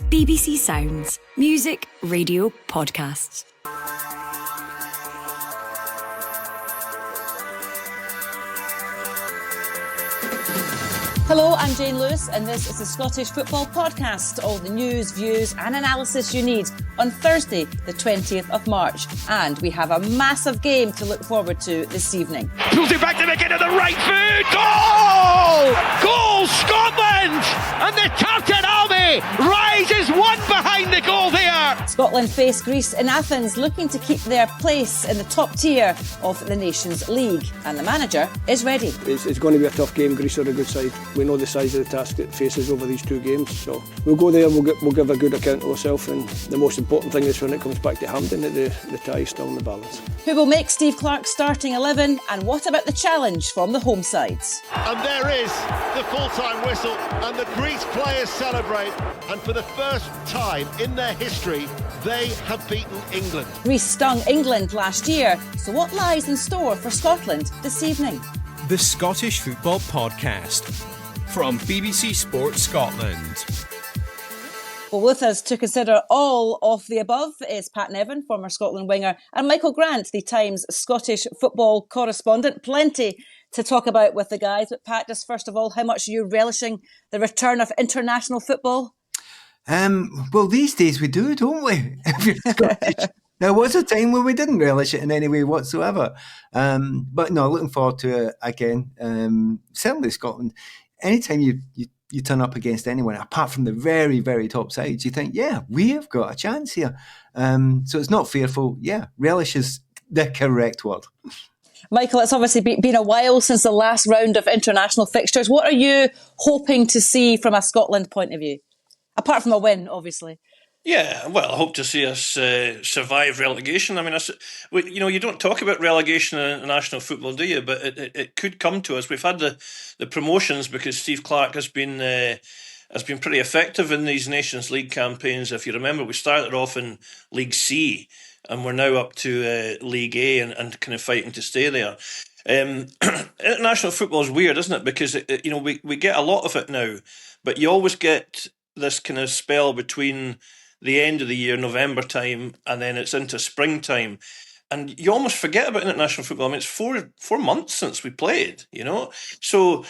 BBC Sounds. Music, radio, podcasts. Hello, I'm Jane Lewis, and this is the Scottish Football Podcast. All the news, views and analysis you need on Thursday, the 20th of March. And we have a massive game to look forward to this evening. Pulls it back to McKenna, the right foot. Goal! Goal, Scotland! And the Tartan Army rises one behind the goal there. Scotland face Greece in Athens, looking to keep their place in the top tier of the Nations League. And the manager is ready. It's going to be a tough game. Greece are a good side. We know the size of the task it faces over these two games, so we'll go there, we'll give a good account of ourselves, and the most important thing is when it comes back to Hampden that the tie is still in the balance. Who will make Steve Clarke's starting 11, and what about the challenge from the home sides? And there is the full-time whistle, and the Greece players celebrate, and for the first time in their history they have beaten England. Greece stung England last year, so what lies in store for Scotland this evening? The Scottish Football Podcast from BBC Sports Scotland. Well, with us to consider all of the above is Pat Nevin, former Scotland winger, and Michael Grant, the Times Scottish football correspondent. Plenty to talk about with the guys. But Pat, just first of all, how much are you relishing the return of international football? Well, these days we do, don't we? If you're Scottish. There was a time where we didn't relish it in any way whatsoever. But no, looking forward to it again. Certainly Scotland. Anytime you turn up against anyone, apart from the very, very top sides, you think, yeah, we have got a chance here. So it's not fearful. Yeah, relish is the correct word. Michael, it's obviously been a while since the last round of international fixtures. What are you hoping to see from a Scotland point of view? Apart from a win, obviously. Yeah, well, I hope to see us survive relegation. I mean, you don't talk about relegation in international football, do you? But it could come to us. We've had the promotions because Steve Clarke has been pretty effective in these Nations League campaigns. If you remember, we started off in League C, and we're now up to League A and kind of fighting to stay there. International football is weird, isn't it? Because we get a lot of it now, but you always get this kind of spell between the end of the year, November time, and then it's into springtime. And you almost forget about international football. I mean, it's four months since we played, So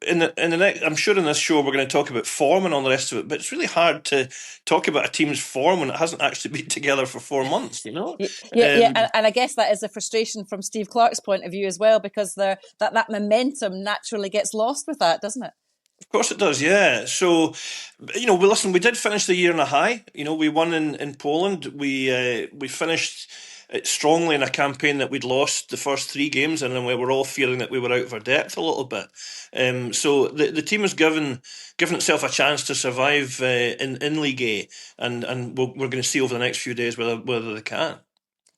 in the next, I'm sure in this show we're going to talk about form and all the rest of it, but it's really hard to talk about a team's form when it hasn't actually been together for 4 months, Yeah, and I guess that is a frustration from Steve Clarke's point of view as well, because that momentum naturally gets lost with that, doesn't it? Of course it does, yeah. So, we did finish the year on a high. We won in Poland. We finished strongly in a campaign that we'd lost the first 3 games, and then we were all feeling that we were out of our depth a little bit. So the team has given itself a chance to survive in League A, and we're going to see over the next few days whether they can.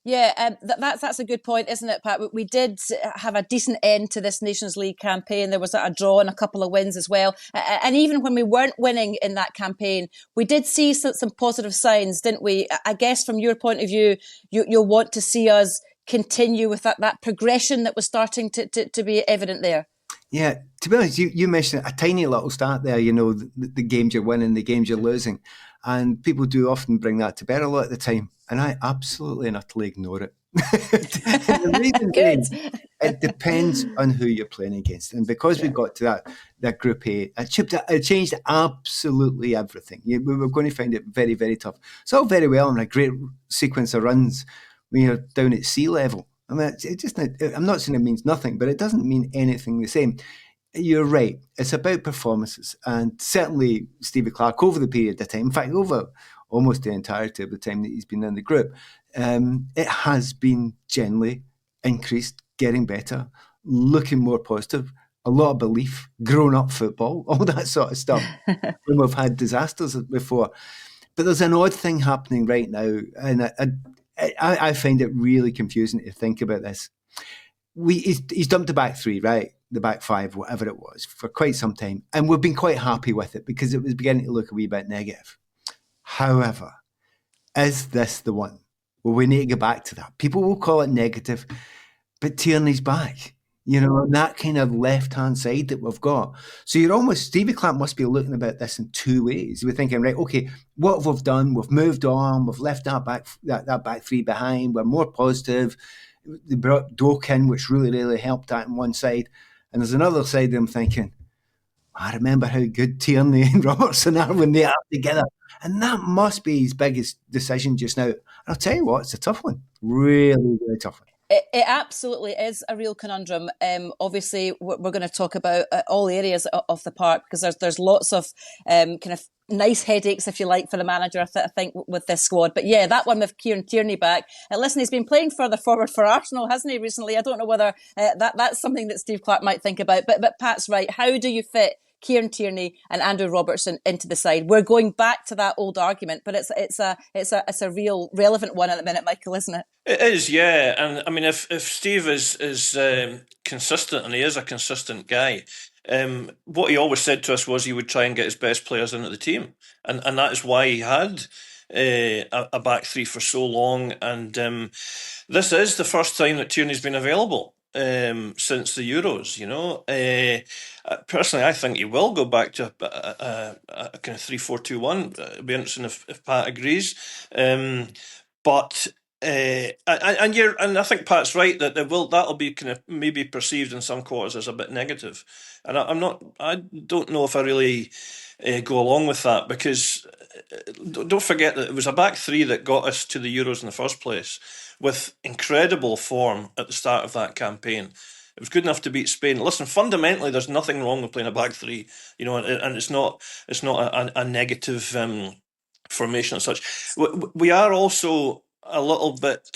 Yeah, that's a good point, isn't it, Pat? We did have a decent end to this Nations League campaign. There was a draw and a couple of wins as well. And even when we weren't winning in that campaign, we did see some positive signs, didn't we? I guess from your point of view, you'll want to see us continue with that progression that was starting to be evident there. Yeah, to be honest, you mentioned a tiny little start there, the games you're winning, the games you're losing. And people do often bring that to bear a lot of the time. And I absolutely and utterly ignore it. The reason being, it depends on who you're playing against. And because we got to that Group A, it changed absolutely everything. We were going to find it very, very tough. It's all very well and a great sequence of runs when you're down at sea level. I mean, I'm not saying it means nothing, but it doesn't mean anything the same. You're right. It's about performances. And certainly Stevie Clarke, over the period of time, in fact, over almost the entirety of the time that he's been in the group, it has been generally increased, getting better, looking more positive, a lot of belief, grown-up football, all that sort of stuff. When we've had disasters before. But there's an odd thing happening right now, and I find it really confusing to think about this. He's dumped the back 3, right? The back 5, whatever it was, for quite some time. And we've been quite happy with it because it was beginning to look a wee bit negative. However, is this the one? Well, we need to get back to that. People will call it negative, but Tierney's back. and that kind of left-hand side that we've got. So Stevie Clark must be looking about this in two ways. We're thinking, right, okay, what have we done? We've moved on. We've left that back three behind. We're more positive. They brought Doak in, which really, really helped that on one side. And there's another side that I'm thinking, I remember how good Tierney and Robertson are when they are together. And that must be his biggest decision just now. And I'll tell you what, it's a tough one. Really, really tough one. It absolutely is a real conundrum. Obviously, we're going to talk about all areas of the park because there's lots of kind of nice headaches, if you like, for the manager, I think, with this squad. But yeah, that one with Kieran Tierney back. Listen, he's been playing further forward for Arsenal, hasn't he, recently? I don't know whether that's something that Steve Clark might think about. But Pat's right. How do you fit Kieran Tierney and Andrew Robertson into the side? We're going back to that old argument, but it's a real relevant one at the minute, Michael, isn't it? It is, yeah. And I mean, if Steve is consistent, and he is a consistent guy, what he always said to us was he would try and get his best players into the team, and that is why he had a back three for so long. And this is the first time that Tierney's been available since the Euros. Personally, I think he will go back to a kind of 3-4-2-1. It'll be interesting if Pat agrees, but. And I think Pat's right that that'll be kind of maybe perceived in some quarters as a bit negative, and I don't know if I really go along with that, because don't forget that it was a back three that got us to the Euros in the first place, with incredible form at the start of that campaign. It was good enough to beat Spain. Listen, fundamentally, there's nothing wrong with playing a back three, and it's not a negative formation as such. We are also a little bit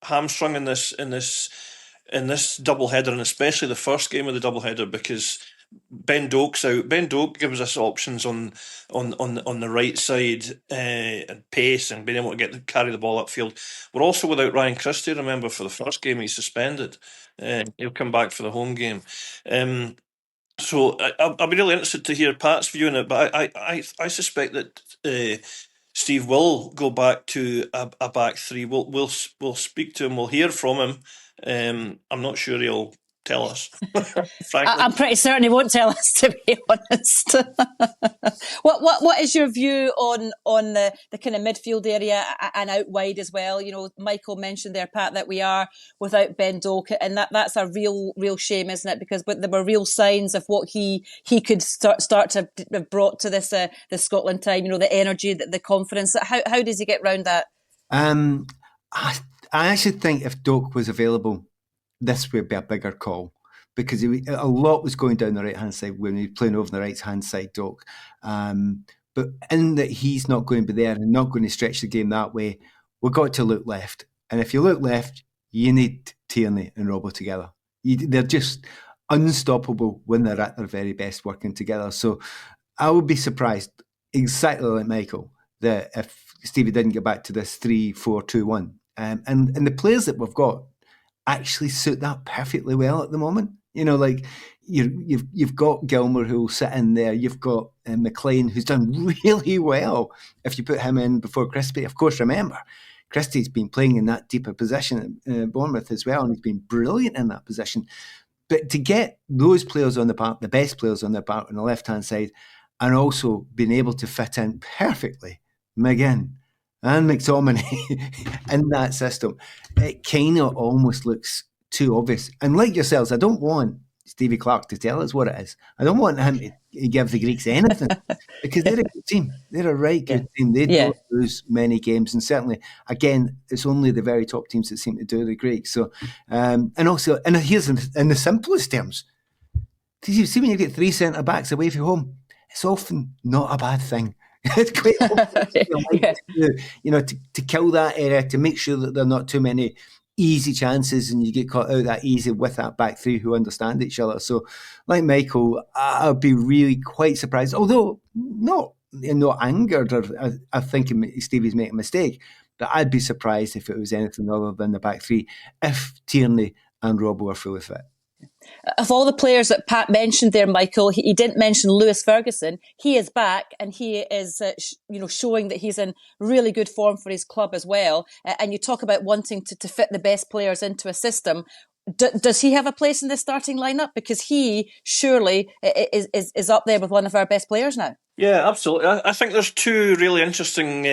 hamstrung in this doubleheader, and especially the first game of the doubleheader, because Ben Doak's out. Ben Doak gives us options on the right side, and pace and being able to carry the ball upfield. We're also without Ryan Christie. Remember, for the first game he's suspended. He'll come back for the home game. So I'll be really interested to hear Pat's view on it, but I suspect that Steve will go back to a back three. We'll speak to him. We'll hear from him. I'm not sure he'll tell us. I'm pretty certain he won't tell us, to be honest. What is your view on the kind of midfield area and out wide as well? Michael mentioned there, Pat, that we are without Ben Doak, and that's a real shame, isn't it? Because there were real signs of what he could start to have brought to this the Scotland time. The energy, the confidence. How does he get round that? I actually think if Doak was available, this would be a bigger call, because a lot was going down the right-hand side when he was playing over the right-hand side, Doak. But in that he's not going to be there and not going to stretch the game that way, we've got to look left. And if you look left, you need Tierney and Robbo together. They're just unstoppable when they're at their very best working together. So I would be surprised, exactly like Michael, that if Stevie didn't get back to this 3-4-2-1. And the players that we've got actually suit that perfectly well at the moment. You've got Gilmour who will sit in there. You've got McLean, who's done really well if you put him in before Christie. Of course, remember, Christie's been playing in that deeper position at Bournemouth as well, and he's been brilliant in that position. But to get those players on the park, the best players on the park on the left-hand side, and also being able to fit in perfectly McGinn and McTominay in that system, it kind of almost looks too obvious. And like yourselves, I don't want Stevie Clark to tell us what it is. I don't want him to give the Greeks anything, because they're a good team. They're a right good team. They don't lose many games, and certainly, again, it's only the very top teams that seem to do the Greeks. So, and here's in the simplest terms, see when you get three centre backs away from home, it's often not a bad thing. It's quite to kill that area, to make sure that there are not too many easy chances and you get caught out that easy with that back three who understand each other. So, like Michael, I'd be really quite surprised, although not angered or I think Stevie's making a mistake, but I'd be surprised if it was anything other than the back three if Tierney and Robbo are fully fit. Of all the players that Pat mentioned there, Michael, he didn't mention Lewis Ferguson. He is back and he is, showing that he's in really good form for his club as well. And you talk about wanting to fit the best players into a system. does he have a place in the starting lineup? Because he surely is up there with one of our best players now. Yeah, absolutely. I think there's two really interesting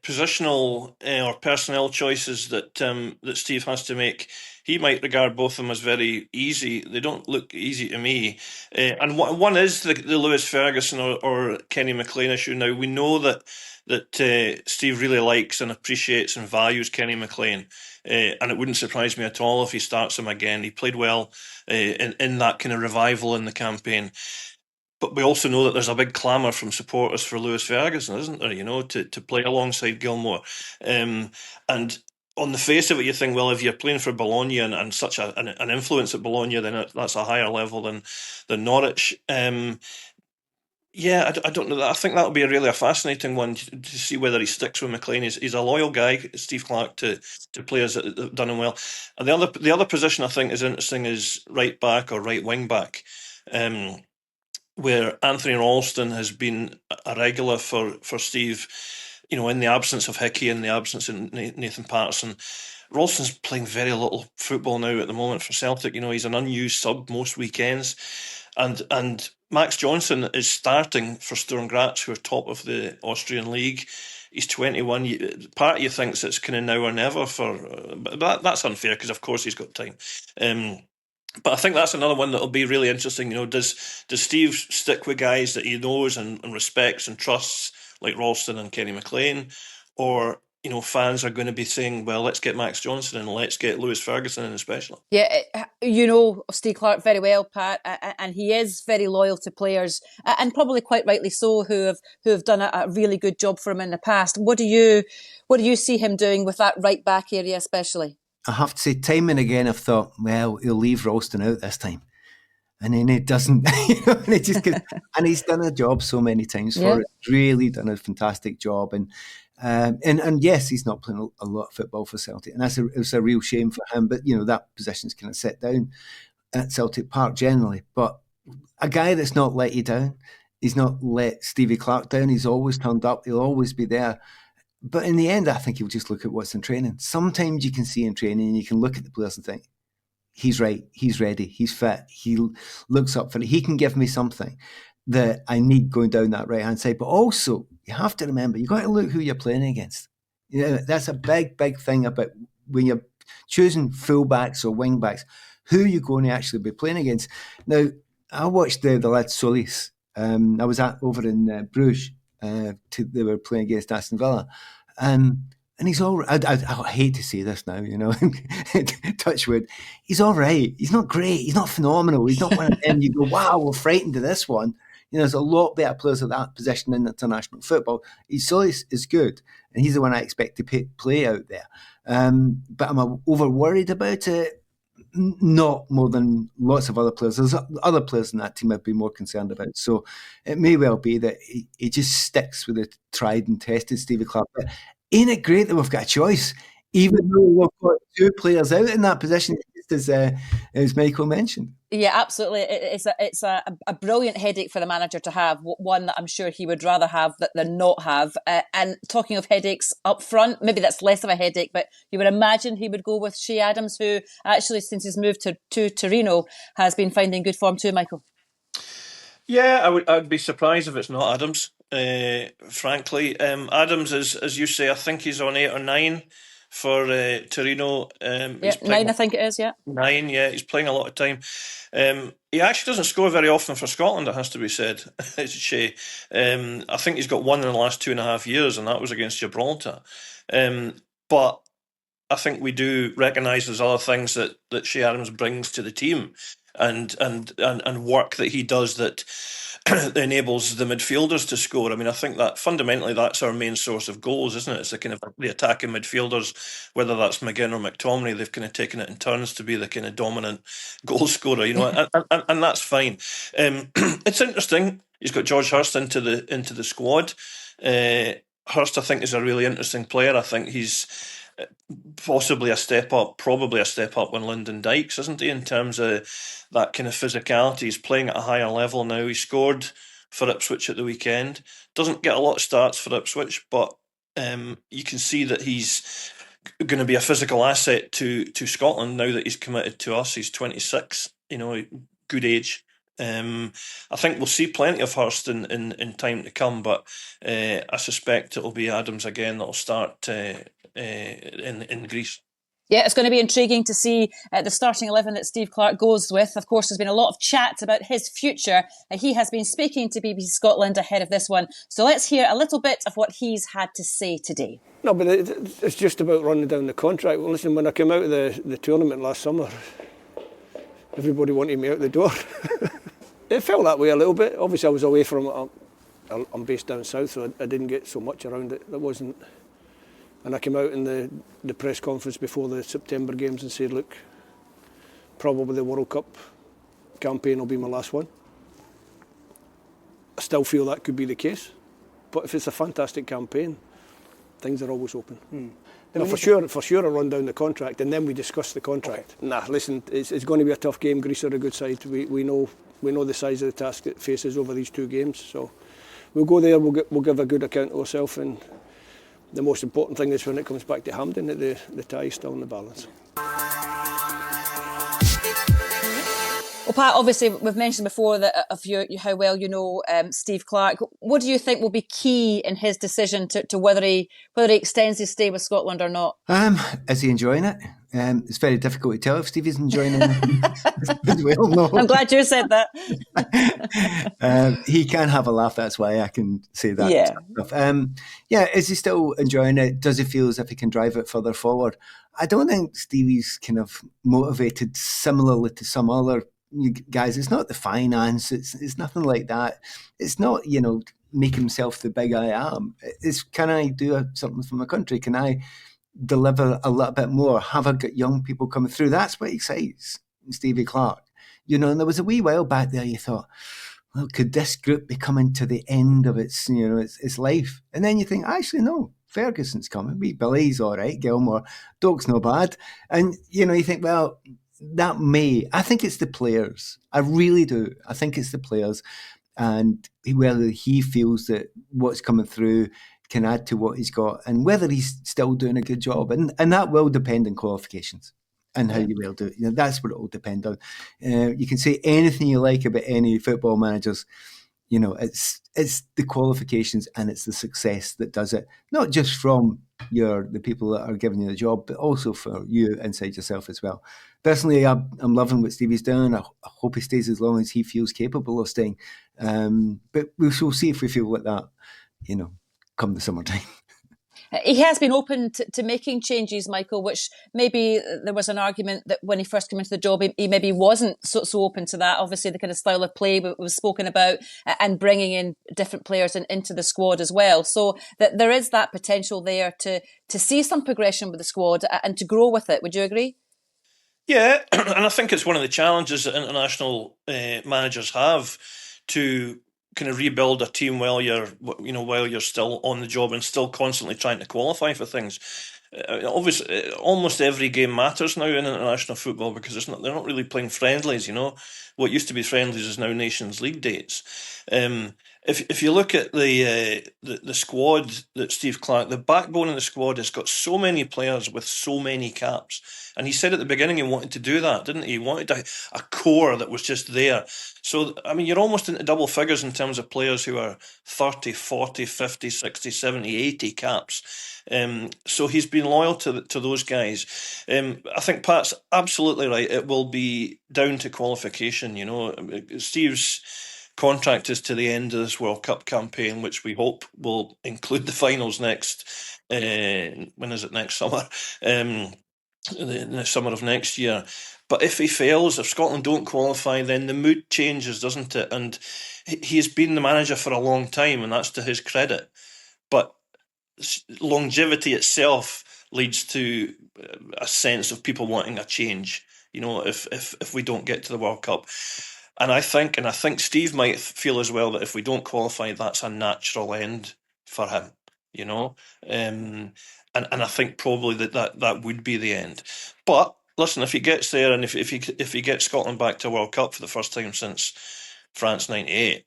positional or personnel choices that Steve has to make. He might regard both of them as very easy. They don't look easy to me. And one is the Lewis Ferguson or Kenny McLean issue. Now, we know that Steve really likes and appreciates and values Kenny McLean. And it wouldn't surprise me at all if he starts him again. He played well in that kind of revival in the campaign. But we also know that there's a big clamour from supporters for Lewis Ferguson, isn't there? To play alongside Gilmore, and on the face of it, you think, well, if you're playing for Bologna and such an influence at Bologna, then that's a higher level than Norwich. Yeah, I don't know. I think that'll be a fascinating one to see whether he sticks with McLean. He's a loyal guy, Steve Clarke, to players that have done him well. And the other position I think is interesting is right back or right wing back. Where Anthony Ralston has been a regular for Steve, in the absence of Hickey, in the absence of Nathan Patterson. Ralston's playing very little football now at the moment for Celtic. He's an unused sub most weekends. And Max Johnson is starting for Sturm Graz, who are top of the Austrian league. He's 21. Part of you thinks it's kind of now or never but that's unfair because of course he's got time. But I think that's another one that'll be really interesting. Does Steve stick with guys that he knows and respects and trusts, like Ralston and Kenny McLean, or fans are going to be saying, well, let's get Max Johnson and let's get Lewis Ferguson in especially. Yeah, Steve Clarke very well, Pat, and he is very loyal to players, and probably quite rightly so, who have done a really good job for him in the past. What do you see him doing with that right back area, especially? I have to say, time and again, I've thought, well, he'll leave Ralston out this time. And then it doesn't, and it just gets, and he's done a job so many times for it. Really done a fantastic job. And yes, he's not playing a lot of football for Celtic. And it was a real shame for him. But, that position's kind of set down at Celtic Park generally. But a guy that's not let you down, he's not let Stevie Clarke down. He's always turned up. He'll always be there. But in the end, I think he'll just look at what's in training. Sometimes you can see in training and you can look at the players and think, he's right, he's ready, he's fit, he looks up for it. He can give me something that I need going down that right-hand side. But also, you have to remember, you've got to look who you're playing against. That's a big, big thing about when you're choosing full-backs or wing-backs, who you're going to actually be playing against. Now, I watched the lad Solis. I was over in Bruges. They were playing against Aston Villa, and he's all right. I hate to say this now, touch wood. He's all right. He's not great. He's not phenomenal. He's not one of them you go, wow, we're frightened of this one. There's a lot better players at that position in international football. Solis is good, and he's the one I expect to play out there. But am I over worried about it? Not more than lots of other players. There's other players in that team I'd be more concerned about. So it may well be that he just sticks with the tried and tested Stevie Clarke. But ain't it great that we've got a choice, even though we've got two players out in that position, just as Michael mentioned? Yeah, absolutely. It's a brilliant headache for the manager to have, one that I'm sure he would rather have than not have. And talking of headaches up front, maybe that's less of a headache, but you would imagine he would go with Shea Adams, who actually, since he's moved to Torino, has been finding good form too, Michael. Yeah, I'd be surprised if it's not Adams, frankly. Adams is, as you say, I think he's on 8 or 9 for Torino. 9, I think it is, yeah. 9, yeah. He's playing a lot of time. He actually doesn't score very often for Scotland, it has to be said. It's Shea. I think he's got one in the last 2.5 years, and that was against Gibraltar. But I think we do recognise there's other things that Shea Adams brings to the team, and work that he does that enables the midfielders to score. I mean, I think that fundamentally that's our main source of goals, isn't it? It's the kind of the attacking midfielders, whether that's McGinn or McTominay, they've kind of taken it in turns to be the kind of dominant goal scorer, and that's fine. It's interesting. He's got George Hurst into the squad. Hurst, I think, is a really interesting player. I think he's possibly a step up, probably a step up on Lyndon Dykes, isn't he, in terms of that kind of physicality. He's playing at a higher level now. He scored for Ipswich at the weekend. Doesn't get a lot of starts for Ipswich, but you can see that he's going to be a physical asset to Scotland now that he's committed to us. He's 26, good age. I think we'll see plenty of Hurst in time to come, but I suspect it'll be Adams again that'll start in Greece. Yeah, it's going to be intriguing to see the starting 11 that Steve Clarke goes with. Of course, there's been a lot of chat about his future. He has been speaking to BBC Scotland ahead of this one. So let's hear a little bit of what he's had to say today. No, but it's just about running down the contract. Well, listen, when I came out of the tournament last summer, everybody wanted me out the door. It felt that way a little bit. Obviously, I was away from it. I'm based down south, so I didn't get so much around it. That wasn't... And I came out in the press conference before the September games and said, look, probably the World Cup campaign will be my last one. I still feel that could be the case. But if it's a fantastic campaign, things are always open. Now, for sure I'll run down the contract and then we discuss the contract. Okay. Nah, listen, it's going to be a tough game. Greece are a good side. We know the size of the task it faces over these 2 games. So we'll go there, we'll give a good account of ourselves, and the most important thing is when it comes back to Hampden that the tie is still in the balance. Well, Pat, obviously we've mentioned before that of how well you know Steve Clarke. What do you think will be key in his decision to whether he extends his stay with Scotland or not? Is he enjoying it? It's very difficult to tell if Stevie's enjoying it as well. No. I'm glad you said that. He can have a laugh, that's why I can say that. Yeah. Is he still enjoying it? Does he feel as if he can drive it further forward? I don't think Stevie's kind of motivated similarly to some other guys. It's not the finance, it's nothing like that. It's not, make himself the big I am. It's, can I do something for my country? Can I deliver a little bit more? Have I got young people coming through? That's what excites Stevie Clarke. And there was a wee while back there you thought, well, could this group be coming to the end of its life? And then you think, actually, no, Ferguson's coming. Wee Billy's all right. Gilmore, Doak's no bad. And, you think, well, that may. I think it's the players. I really do. I think it's the players. And whether he feels that what's coming through can add to what he's got, and whether he's still doing a good job. And that will depend on qualifications and how you will do it. That's what it will depend on. You can say anything you like about any football managers. It's the qualifications and it's the success that does it. Not just from the people that are giving you the job, but also for you inside yourself as well. Personally, I'm loving what Stevie's doing. I hope he stays as long as he feels capable of staying. But we shall see if we feel like that, come the summertime. He has been open to making changes, Michael, which maybe there was an argument that when he first came into the job, he maybe wasn't so open to that. Obviously, the kind of style of play was spoken about and bringing in different players into the squad as well. So that there is that potential there to see some progression with the squad and to grow with it. Would you agree? Yeah, and I think it's one of the challenges that international managers have to kind of rebuild a team while you're still on the job and still constantly trying to qualify for things. Obviously, almost every game matters now in international football because they're not really playing friendlies. What used to be friendlies is now Nations League dates. If you look at the squad that Steve Clarke, the backbone of the squad has got so many players with so many caps. And he said at the beginning he wanted to do that, didn't he? He wanted a core that was just there. So, you're almost into double figures in terms of players who are 30, 40, 50, 60, 70, 80 caps. So he's been loyal to those guys. I think Pat's absolutely right. It will be down to qualification. Steve's contract is to the end of this World Cup campaign, which we hope will include the finals next. When is it? Next summer. The summer of next year. But if he fails, if Scotland don't qualify, then the mood changes, doesn't it? And he's been the manager for a long time, and that's to his credit. But longevity itself leads to a sense of people wanting a change. If we don't get to the World Cup. And I think Steve might feel as well that if we don't qualify, that's a natural end for him, And I think probably that would be the end. But listen, if he gets there and if he gets Scotland back to World Cup for the first time since France '98,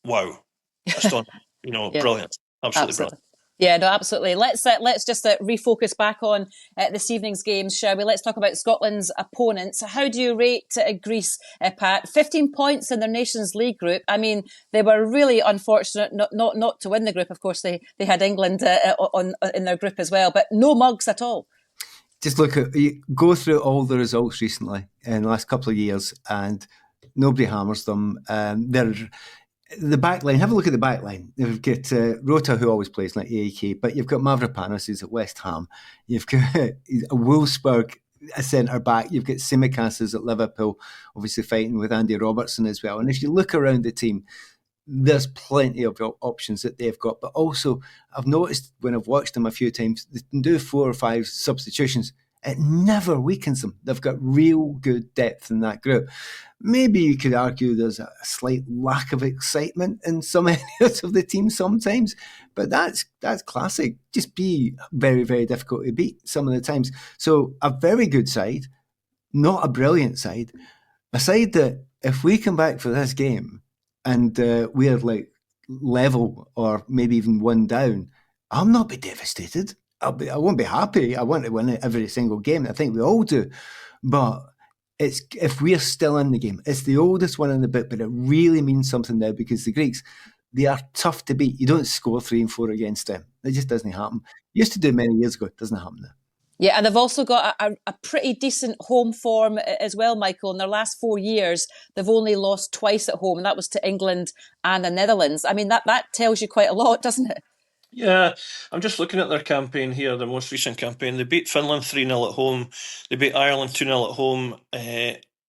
wow, astonishing, Yeah. Brilliant, absolutely brilliant. Yeah, no, absolutely. Let's just refocus back on this evening's games, shall we? Let's talk about Scotland's opponents. How do you rate Greece, Pat? 15 points in their Nations League group. I mean, they were really unfortunate not to win the group. Of course, they had England in their group as well, but no mugs at all. Just go through all the results recently in the last couple of years, and nobody hammers them. The back line, have a look at the back line. You've got Rota, who always plays like AEK, but you've got Mavropanos, who's at West Ham. You've got Wolfsburg, a centre back. You've got Tsimikas, who's at Liverpool, obviously fighting with Andy Robertson as well. And if you look around the team, there's plenty of options that they've got. But also, I've noticed when I've watched them a few times, they can do 4 or 5 substitutions. It never weakens them. They've got real good depth in that group. Maybe you could argue there's a slight lack of excitement in some areas of the team sometimes, but that's classic. Just be very, very difficult to beat some of the times. So a very good side, not a brilliant side. A side that if we come back for this game and we're like level or maybe even 1 down, I'll not be devastated. I won't be happy. I want to win every single game. I think we all do. But it's if we're still in the game, it's the oldest one in the book, but it really means something now because the Greeks, they are tough to beat. You don't score 3 and 4 against them. It just doesn't happen. Used to do many years ago. It doesn't happen now. Yeah, and they've also got a pretty decent home form as well, Michael. In their last 4 years, they've only lost twice at home, and that was to England and the Netherlands. I mean, that tells you quite a lot, doesn't it? Yeah, I'm just looking at their campaign here, their most recent campaign. They beat Finland 3-0 at home. They beat Ireland 2-0 at home.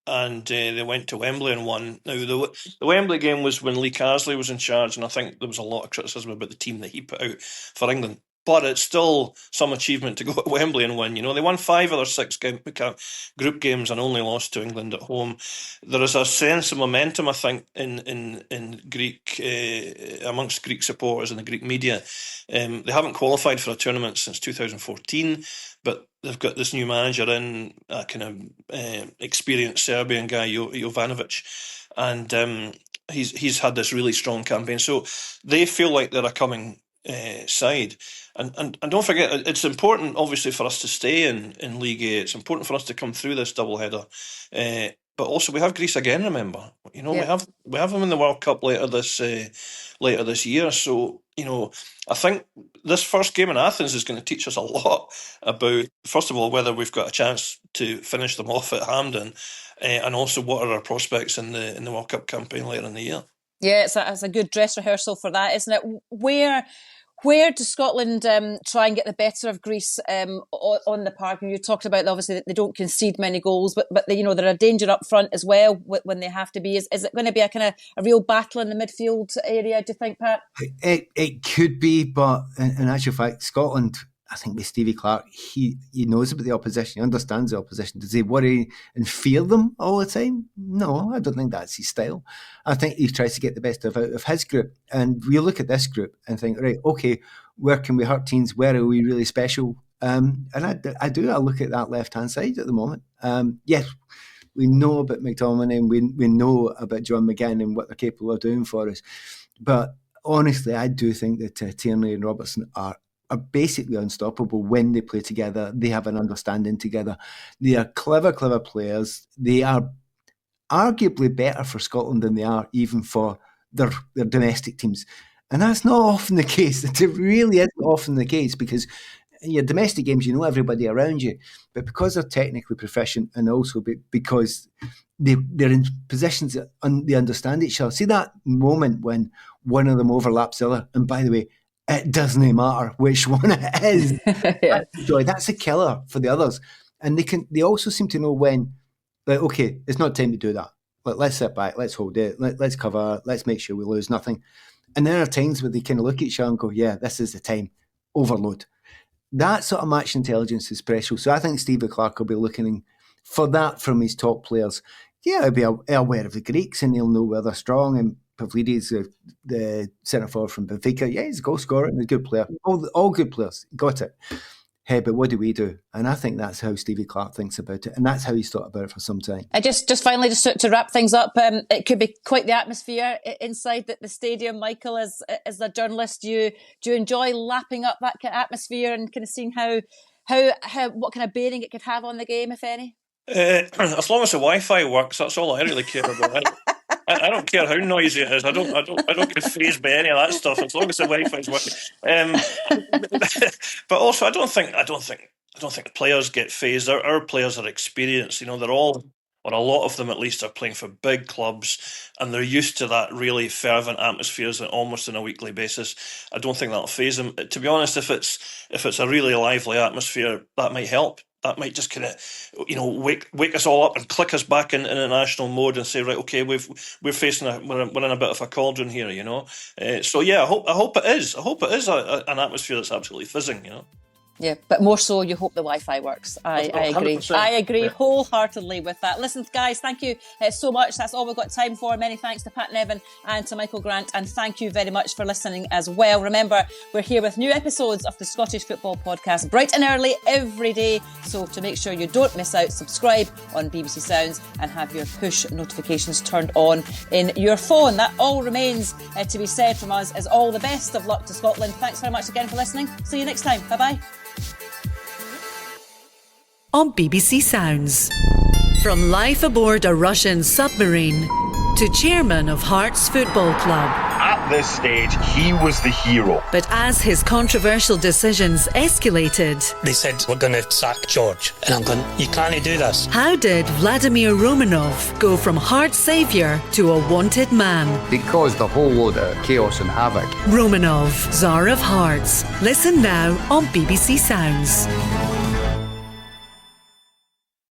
And they went to Wembley and won. Now, the Wembley game was when Lee Carsley was in charge, and I think there was a lot of criticism about the team that he put out for England. But it's still some achievement to go to Wembley and win. You know, they won 5 of their 6 group games and only lost to England at home. There is a sense of momentum, I think, in Greek amongst Greek supporters and the Greek media. They haven't qualified for a tournament since 2014, but they've got this new manager in, a kind of experienced Serbian guy, Jovanovic, and he's had this really strong campaign. So they feel like they're a coming side. And don't forget, it's important, obviously, for us to stay in League A. It's important for us to come through this doubleheader. But also, we have Greece again. Remember, you know, Yeah. we have them in the World Cup later this year. So, you know, I think this first game in Athens is going to teach us a lot about, first of all, whether we've got a chance to finish them off at Hampden, and also what are our prospects in the World Cup campaign later in the year. Yeah, it's a good dress rehearsal for that, isn't it? Where does Scotland try and get the better of Greece on the park? And you talked about, obviously, that they don't concede many goals, but you know, they're a danger up front as well when they have to be. Is it going to be a kind of a real battle in the midfield area, do you think, Pat? It could be, but in actual fact, Scotland, I think with Stevie Clarke, he knows about the opposition, he understands the opposition. Does he worry and fear them all the time? No, I don't think that's his style. I think he tries to get the best out of his group. And we look at this group and think, right, okay, where can we hurt teams? Where are we really special? And I look at that left-hand side at the moment. Yes, we know about McTominay and we know about John McGinn and what they're capable of doing for us. But honestly, I do think that Tierney and Robertson are basically unstoppable when they play together. They have an understanding together. They are clever players. They are arguably better for Scotland than they are even for their domestic teams. And that's not often the case. It really isn't often the case, because in your domestic games, you know everybody around you. But because they're technically proficient, and also because they're in positions that they understand each other. See that moment when one of them overlaps the other, and by the way, it doesn't matter which one it is. Yeah. That's a killer for the others. And they also seem to know when, like, okay, it's not time to do that. Let's sit back, let's hold it, let's cover, let's make sure we lose nothing. And there are times where they kind of look at each other and go, yeah, this is the time, overload. That sort of match intelligence is special. So I think Stevie Clarke will be looking for that from his top players. Yeah, he'll be aware of the Greeks and he'll know where they're strong. And Pavlidis, the centre forward from Benfica, yeah, he's a goal scorer and a good player. All good players, got it. hey, but what do we do? And I think that's how Stevie Clarke thinks about it. And that's how he's thought about it for some time. Just finally, just to wrap things up, it could be quite the atmosphere inside the stadium. Michael, as a journalist, do you enjoy lapping up that kind of atmosphere and kind of seeing how what kind of bearing it could have on the game, if any? As long as the Wi-Fi works, that's all I really care about. I don't care how noisy it is. I don't get fazed by any of that stuff as long as the Wi-Fi's working. But also, I don't think the players get fazed. Our players are experienced. You know, they're all, or a lot of them at least, are playing for big clubs, and they're used to that really fervent atmospheres almost on a weekly basis. I don't think that'll faze them. To be honest, if it's a really lively atmosphere, that might help. That might just kind of, wake us all up and click us back in a national mode and say, right, okay, we're facing we're in a bit of a cauldron here, So yeah, I hope it is. I hope it is an atmosphere that's absolutely fizzing, Yeah, but more so, you hope the Wi-Fi works. I agree. 100%. I agree wholeheartedly with that. Listen, guys, thank you so much. That's all we've got time for. Many thanks to Pat Nevin and to Michael Grant, and thank you very much for listening as well. Remember, we're here with new episodes of the Scottish Football Podcast, bright and early every day. So to make sure you don't miss out, subscribe on BBC Sounds and have your push notifications turned on in your phone. That all remains to be said from us. Is all the best of luck to Scotland. Thanks very much again for listening. See you next time. Bye-bye. On BBC Sounds. From life aboard a Russian submarine to chairman of Hearts Football Club. At this stage, he was the hero. But as his controversial decisions escalated, they said, we're going to sack George. And I'm going, you can't do this. How did Vladimir Romanov go from Hearts saviour to a wanted man? They caused a whole load of chaos and havoc. Romanov, Tsar of Hearts. Listen now on BBC Sounds.